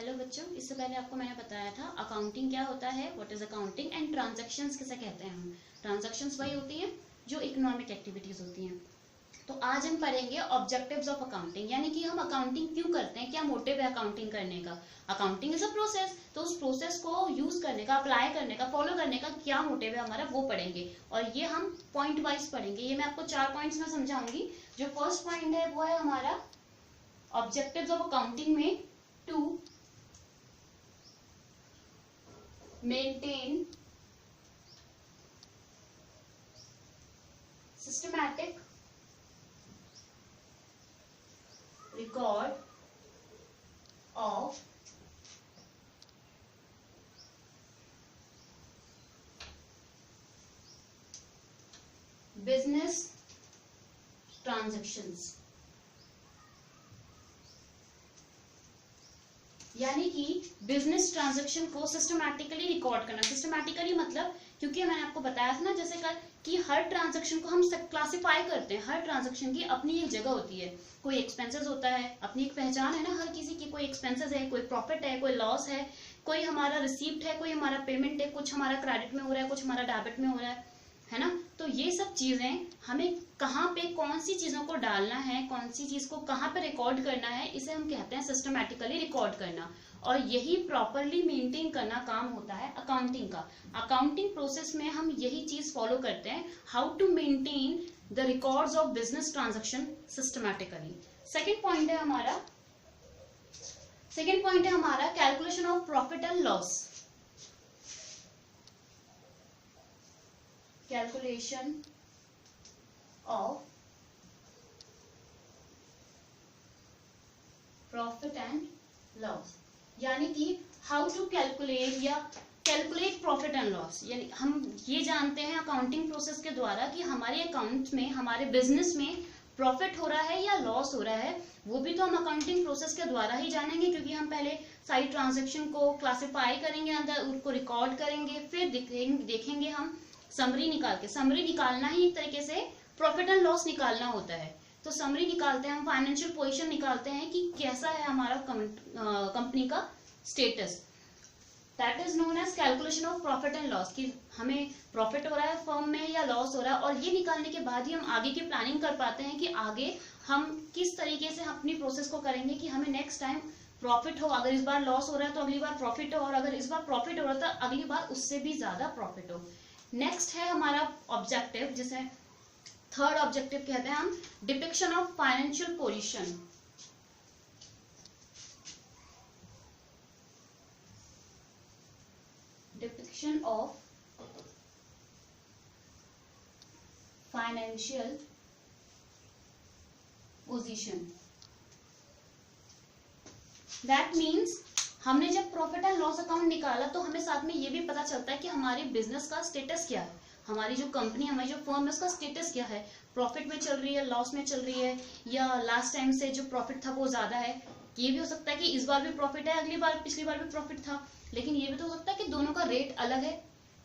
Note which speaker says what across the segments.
Speaker 1: Hello बच्चों, इससे पहले आपको मैंने बताया था अकाउंटिंग क्या होता है, what is accounting and transactions किसे कहते हैं हम। ट्रांजैक्शंस वही होती हैं जो इकोनॉमिक एक्टिविटीज होती हैं। तो आज हम पढ़ेंगे ऑब्जेक्टिव्स ऑफ अकाउंटिंग, यानी कि हम अकाउंटिंग क्यों करते हैं, क्या मोटिव है अकाउंटिंग करने का। अकाउंटिंग इज अ प्रोसेस, तो उस प्रोसेस को यूज करने का, अप्लाई करने का, फॉलो करने का क्या मोटिव है हमारा, वो पढ़ेंगे। और ये हम पॉइंट वाइज पढ़ेंगे। ये मैं आपको 4 पॉइंट्स में समझाऊंगी। जो फर्स्ट पॉइंट है वो है हमारा ऑब्जेक्टिव्स ऑफ अकाउंटिंग में to maintain systematic record of business transactions। यानी कि बिजनेस ट्रांजैक्शन को सिस्टमैटिकली रिकॉर्ड करना। सिस्टमैटिकली मतलब, क्योंकि मैंने आपको बताया था ना जैसे कल कि हर ट्रांजैक्शन को हम क्लासिफाई करते हैं। हर ट्रांजैक्शन की अपनी एक जगह होती है। कोई एक्सपेंसेस होता है, अपनी एक पहचान है ना हर किसी की। कोई एक्सपेंसेस है, कोई प्रॉफिट है, कोई लॉस है, कोई हमारा रिसीप्ट है, कोई हमारा पेमेंट है, कुछ हमारा क्रेडिट में हो रहा है, कुछ हमारा डेबिट में हो रहा है ना। तो ये सब चीजें हमें कहाँ पे कौन सी चीजों को डालना है, कौन सी चीज को कहाँ पे रिकॉर्ड करना है, इसे हम कहते हैं सिस्टमैटिकली रिकॉर्ड करना। और यही प्रॉपरली मेंटेन करना काम होता है अकाउंटिंग का। अकाउंटिंग प्रोसेस में हम यही चीज फॉलो करते हैं, how to maintain the records of business transaction systematically. Second point है हमारा calculation of profit and loss. Calculation of profit and loss, यानी कि हाउ टू कैलकुलेट या कैलकुलेट प्रॉफिट एंड लॉस। यानी हम ये जानते हैं अकाउंटिंग प्रोसेस के द्वारा कि हमारे अकाउंट में, हमारे बिजनेस में प्रॉफिट हो रहा है या लॉस हो रहा है। वो भी तो हम अकाउंटिंग प्रोसेस के द्वारा ही जानेंगे, क्योंकि हम पहले सारी ट्रांजैक्शन को क्लासिफाई करेंगे, अंदर उनको रिकॉर्ड करेंगे, फिर देखेंगे हम समरी निकाल के। समरी निकालना ही एक तरीके से प्रॉफिट एंड लॉस निकालना होता है। तो समरी निकालते हैं हम, फाइनेंशियल पोजीशन निकालते हैं कि कैसा है हमारा कंपनी का status. That is known as calculation of profit and loss, कि हमें प्रॉफिट हो रहा है फर्म में या लॉस हो रहा है। और ये निकालने के बाद ही हम आगे की प्लानिंग कर पाते हैं कि आगे हम किस तरीके से अपनी प्रोसेस को करेंगे कि हमें नेक्स्ट टाइम प्रॉफिट हो। अगर इस बार लॉस हो रहा है तो अगली बार प्रॉफिट हो, और अगर इस बार प्रॉफिट हो रहा है तो अगली बार उससे भी ज्यादा प्रॉफिट हो। नेक्स्ट है हमारा ऑब्जेक्टिव, जिसे थर्ड ऑब्जेक्टिव कहते हैं हम, depiction of financial position. Depiction of financial position. That means हमने जब प्रॉफिट एंड लॉस अकाउंट निकाला तो हमें साथ में ये भी पता चलता है कि हमारे बिजनेस का स्टेटस क्या है, हमारी जो कंपनी, हमारी जो फर्म है उसका स्टेटस क्या है। प्रॉफिट में चल रही है, लॉस में चल रही है, या लास्ट टाइम से जो प्रॉफिट था वो ज्यादा है। ये भी हो सकता है कि इस बार भी प्रॉफिट है, पिछली बार भी प्रॉफिट था। लेकिन ये भी तो हो सकता है कि दोनों का रेट अलग है।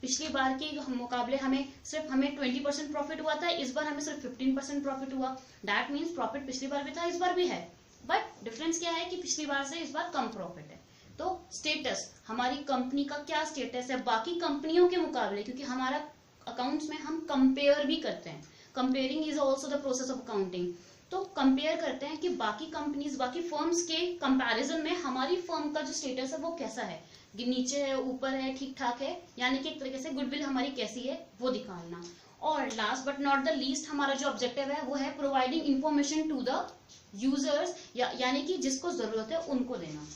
Speaker 1: पिछली बार के मुकाबले हमें 20% प्रॉफिट हुआ था, इस बार हमें सिर्फ 15% प्रॉफिट हुआ। दैट मीन्स प्रॉफिट पिछली बार भी था, इस बार भी है, बट डिफरेंस क्या है कि पिछली बार से इस बार कम प्रॉफिट है। तो स्टेटस, हमारी कंपनी का क्या स्टेटस है बाकी कंपनियों के मुकाबले, क्योंकि हमारा अकाउंट्स में हम कंपेयर भी करते हैं। Comparing is also the process of accounting. तो कंपेयर करते हैं कि बाकी कंपनीज, बाकी फर्म्स के कंपैरिजन में हमारी फर्म का जो स्टेटस है वो कैसा है, नीचे है, ऊपर है, ठीक ठाक है, यानी कि एक तरीके से गुडविल हमारी कैसी है वो दिखाना। और last but not the least हमारा जो ऑब्जेक्टिव है वो है providing information to the users, यानी कि जिसको जरूरत है उनको देना।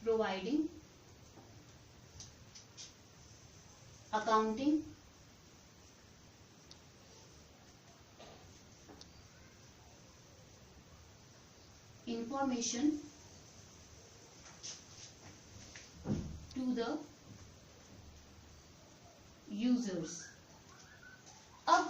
Speaker 1: Providing accounting information to the users। अब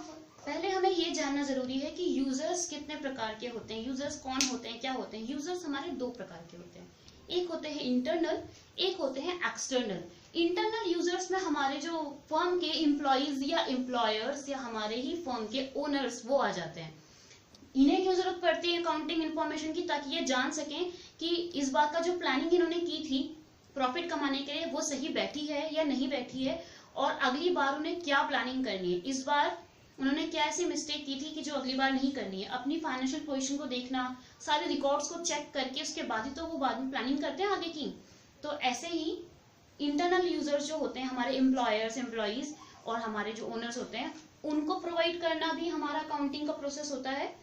Speaker 1: पहले हमें ये जानना जरूरी है कि यूजर्स कितने प्रकार के होते हैं, यूजर्स कौन होते हैं, क्या होते हैं। यूजर्स हमारे दो प्रकार के होते हैं, एक होते हैं इंटरनल, एक होते हैं एक्सटर्नल। इंटरनल यूजर्स में हमारे जो फर्म के एम्प्लॉइज या एम्प्लॉयर्स या हमारे ही फर्म के ओनर्स वो आ जाते हैं। इन्हें क्यों जरूरत पड़ती है अकाउंटिंग इंफॉर्मेशन की? ताकि ये जान सकें कि इस बात का जो प्लानिंग इन्होंने की थी प्रॉफिट कमाने के लिए वो सही बैठी है या नहीं बैठी है, और अगली बार उन्हें क्या प्लानिंग करनी है। इस बार उन्होंने क्या ऐसी मिस्टेक की थी कि जो अगली बार नहीं करनी है। अपनी फाइनेंशियल पोजीशन को देखना, सारे रिकॉर्ड्स को चेक करके उसके बाद ही तो वो बाद में प्लानिंग करते हैं आगे की। तो ऐसे ही इंटरनल यूजर्स जो होते हैं, हमारे एम्प्लॉयर्स, एम्प्लॉइज और हमारे जो ओनर्स होते हैं, उनको प्रोवाइड करना भी हमारा अकाउंटिंग का प्रोसेस होता है,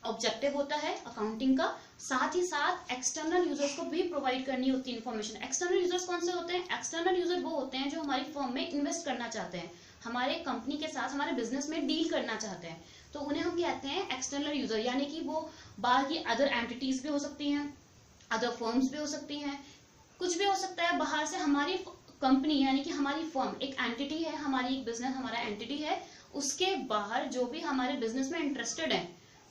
Speaker 1: ऑब्जेक्टिव होता है अकाउंटिंग का। साथ ही साथ एक्सटर्नल यूजर्स को भी प्रोवाइड करनी होती है इन्फॉर्मेशन। एक्सटर्नल यूजर्स कौन से होते हैं? एक्सटर्नल यूजर वो होते हैं जो हमारी फर्म में इन्वेस्ट करना चाहते हैं, हमारे कंपनी के साथ हमारे बिजनेस में डील करना चाहते हैं, तो उन्हें हम कहते हैं एक्सटर्नल यूजर। यानी कि वो बाहर की अदर एंटिटीज भी हो सकती हैं, अदर फर्म्स भी हो सकती हैं, कुछ भी हो सकता है बाहर से। हमारी कंपनी यानी कि हमारी फर्म एक एंटिटी है, हमारी एक बिजनेस हमारा एंटिटी है, उसके बाहर जो भी हमारे बिजनेस में इंटरेस्टेड है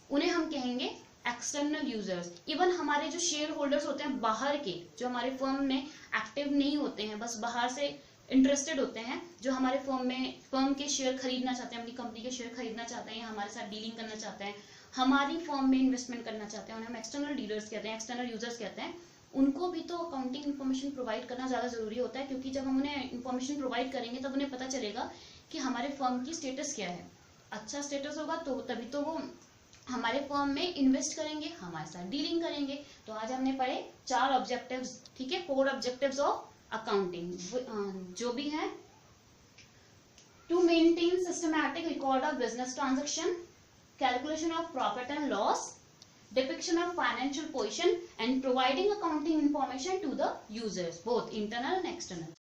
Speaker 1: उन्हें हम कहेंगे एक्सटर्नल यूजर्स। इवन हमारे जो शेयर होल्डर्स होते हैं बाहर के, जो हमारे फर्म में एक्टिव नहीं होते हैं, बस बाहर से इंटरेस्टेड होते हैं, जो हमारे फर्म के शेयर खरीदना चाहते हैं, अपनी कंपनी के शेयर खरीदना चाहते हैं या हमारे साथ डीलिंग करना चाहते हैं, हमारी फर्म में इन्वेस्टमेंट करना चाहते हैं, उन्हें हम एक्सटर्नल डीलर्स कहते हैं, एक्सटर्नल यूजर्स कहते हैं। उनको भी तो अकाउंटिंग इन्फॉर्मेशन प्रोवाइड करना ज्यादा जरूरी होता है, क्योंकि जब हम उन्हें इन्फॉर्मेशन प्रोवाइड करेंगे तब उन्हें पता चलेगा कि हमारे फर्म की स्टेटस क्या है। अच्छा स्टेटस होगा तो तभी तो वो हमारे फर्म में इन्वेस्ट करेंगे, हमारे साथ डीलिंग करेंगे। तो आज हमने पढ़े 4 ऑब्जेक्टिव्स, ठीक है, 4 ऑब्जेक्टिव्स ऑफ अकाउंटिंग, जो भी है to maintain systematic record of business transaction, calculation of profit and loss, depiction of financial position and providing accounting information to the users, both internal and external.